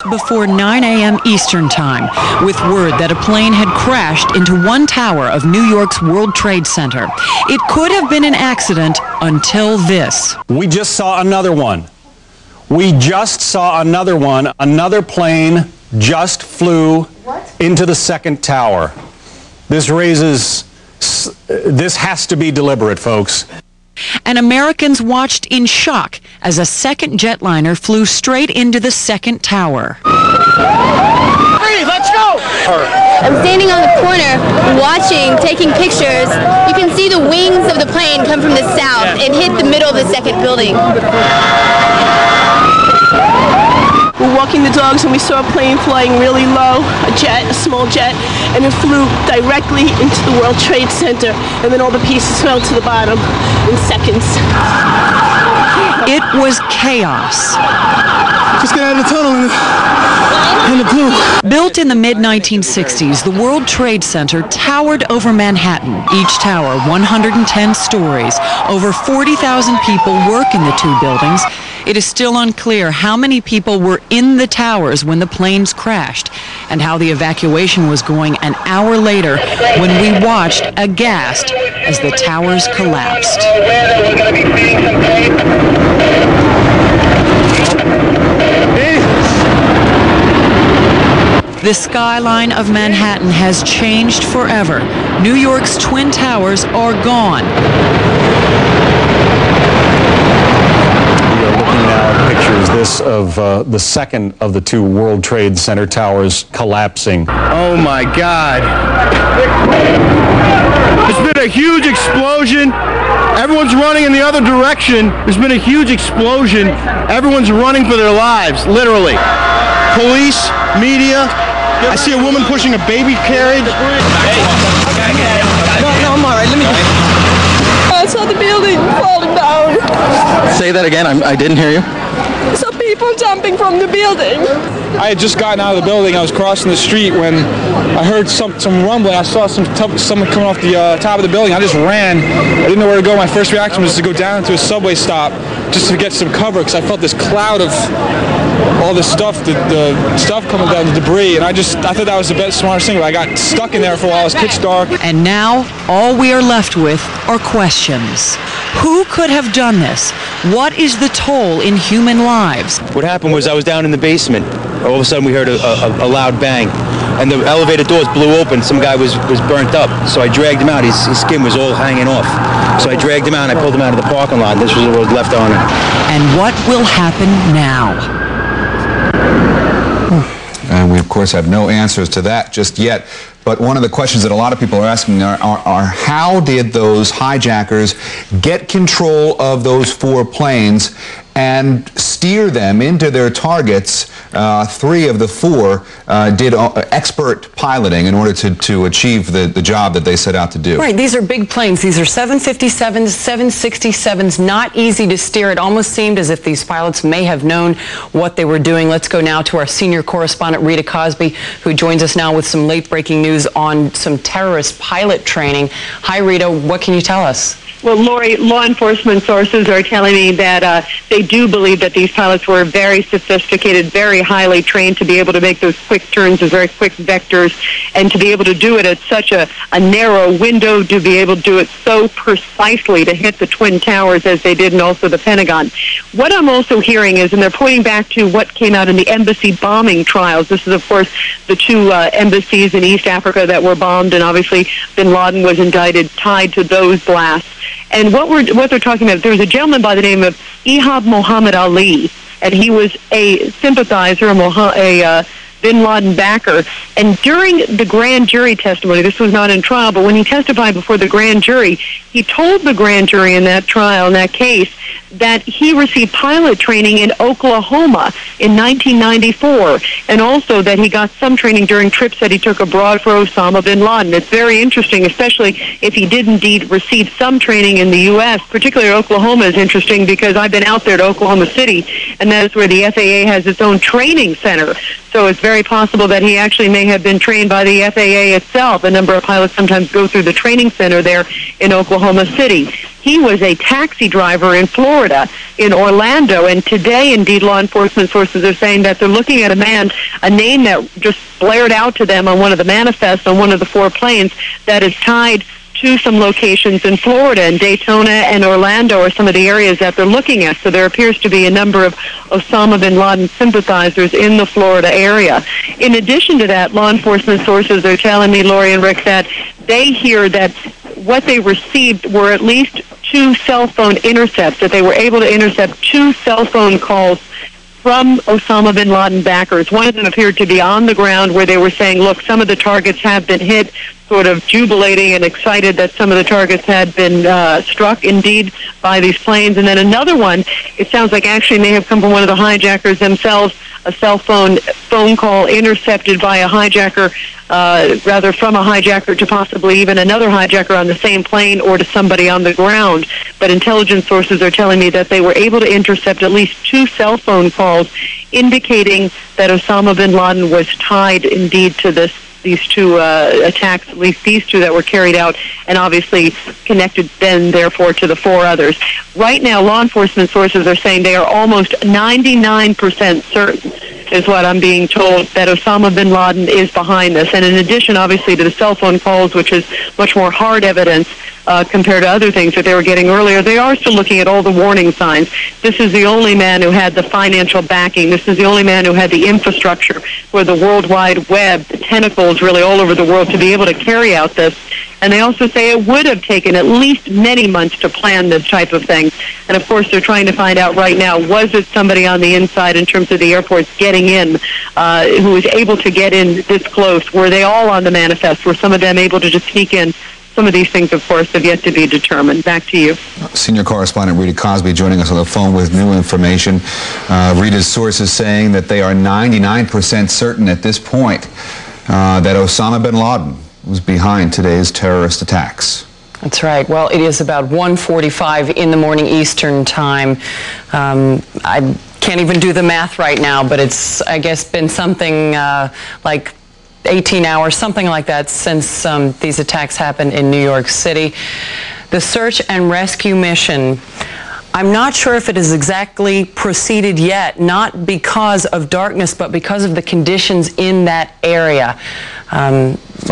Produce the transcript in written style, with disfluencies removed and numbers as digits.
Before 9 a.m. Eastern Time, with word that a plane had crashed into one tower of New York's World Trade Center. It could have been an accident until this. We just saw another one. We just saw another one. Another plane just flew into the second tower. This has to be deliberate, folks. And Americans watched in shock as a second jetliner flew straight into the second tower. Hey, let's go! I'm standing on the corner watching, taking pictures. You can see the wings of the plane come from the south and hit the middle of the second building. We're walking the dogs and we saw a plane flying really low, a small jet, and it flew directly into the World Trade Center, and then all the pieces fell to the bottom in seconds. It was chaos. Just get out of the tunnel and it blew. Built in the mid-1960s, the World Trade Center towered over Manhattan. Each tower 110 stories. Over 40,000 people work in the two buildings. It is still unclear how many people were in the towers when the planes crashed and how the evacuation was going an hour later when we watched aghast as the towers collapsed. The skyline of Manhattan has changed forever. New York's Twin Towers are gone. This of the second of the two World Trade Center towers collapsing. Oh my God. There's been a huge explosion. Everyone's running in the other direction. There's been a huge explosion. Everyone's running for their lives, literally. Police, media. I see a woman pushing a baby carriage. No, I'm all right. Let me I saw the building falling down. Say that again. I didn't hear you. Some people jumping from the building. I had just gotten out of the building. I was crossing the street when I heard some rumbling. I saw someone coming off the top of the building. I just ran. I didn't know where to go. My first reaction was to go down to a subway stop just to get some cover because I felt this cloud of all this stuff, the stuff coming down, the debris, and I thought that was the best, smartest thing. But I got stuck in there for a while. It was pitch dark. And now all we are left with are questions. Who could have done this? What is the toll in human lives? What happened was I was down in the basement. All of a sudden we heard a loud bang, and the elevator doors blew open. Some guy was burnt up, so I dragged him out. His skin was all hanging off. So I dragged him out and I pulled him out of the parking lot. This was what was left on him. And what will happen now? And we, of course, have no answers to that just yet. But one of the questions that a lot of people are asking are how did those hijackers get control of those four planes and steer them into their targets? Three of the four did expert piloting in order to achieve the job that they set out to do. Right, these are big planes. These are 757s, 767s, not easy to steer. It almost seemed as if these pilots may have known what they were doing. Let's go now to our senior correspondent, Rita Cosby, who joins us now with some late-breaking news on some terrorist pilot training. Hi, Rita. What can you tell us? Well, Lori, law enforcement sources are telling me that they do believe that these pilots were very sophisticated, very highly trained to be able to make those quick turns, those very quick vectors, and to be able to do it at such a narrow window, to be able to do it so precisely to hit the Twin Towers as they did, and also the Pentagon. What I'm also hearing is, and they're pointing back to what came out in the embassy bombing trials. This is, of course, the two embassies in East Africa that were bombed, and obviously bin Laden was indicted, tied to those blasts. And what they're talking about, there was a gentleman by the name of Ihab Muhammad Ali, and he was a sympathizer, a bin Laden backer. And during the grand jury testimony, this was not in trial, but when he testified before the grand jury, he told the grand jury in that trial, in that case, that he received pilot training in Oklahoma in 1994, and also that he got some training during trips that he took abroad for Osama bin Laden. It's very interesting, especially if he did indeed receive some training in the U.S., particularly Oklahoma is interesting because I've been out there to Oklahoma City, and that is where the FAA has its own training center. So it's very possible that he actually may have been trained by the FAA itself. A number of pilots sometimes go through the training center there in Oklahoma City. he was a taxi driver in Florida, in Orlando. And today, indeed, law enforcement sources are saying that they're looking at a name that just blared out to them on one of the manifests on one of the 4 planes that is tied to some locations in Florida, and Daytona and Orlando are some of the areas that they're looking at. So there appears to be a number of Osama bin Laden sympathizers in the Florida area. In addition to that, law enforcement sources are telling me, Lori and Rick, that they hear that what they received were at least 2 cell phone intercepts, that they were able to intercept 2 cell phone calls from Osama bin Laden backers. One of them appeared to be on the ground where they were saying, look, some of the targets have been hit, sort of jubilating and excited that some of the targets had been struck, indeed, by these planes. And then another one, it sounds like actually may have come from one of the hijackers themselves, a cell phone call intercepted by a hijacker, rather from a hijacker to possibly even another hijacker on the same plane or to somebody on the ground. But intelligence sources are telling me that they were able to intercept at least 2 cell phone calls indicating that Osama bin Laden was tied indeed to these 2 attacks, at least these 2 that were carried out, and obviously connected then, therefore, to the 4 others. Right now, law enforcement sources are saying they are almost 99% certain, is what I'm being told, that Osama bin Laden is behind this. And in addition, obviously, to the cell phone calls, which is much more hard evidence compared to other things that they were getting earlier, they are still looking at all the warning signs. This is the only man who had the financial backing. This is the only man who had the infrastructure for the World Wide Web, the tentacles really all over the world to be able to carry out this. And they also say it would have taken at least many months to plan this type of thing. And, of course, they're trying to find out right now, was it somebody on the inside in terms of the airports getting in who was able to get in this close? Were they all on the manifest? Were some of them able to just sneak in? Some of these things, of course, have yet to be determined. Back to you. Senior correspondent Rita Cosby joining us on the phone with new information. Rita's sources saying that they are 99% certain at this point that Osama bin Laden was behind today's terrorist attacks. That's right. Well, it is about 1:45 in the morning Eastern time. I can't even do the math right now, but it's, I guess, been something like 18 hours, something like that, since these attacks happened in New York City. The search and rescue mission, I'm not sure if it has exactly proceeded yet, not because of darkness, but because of the conditions in that area. Fox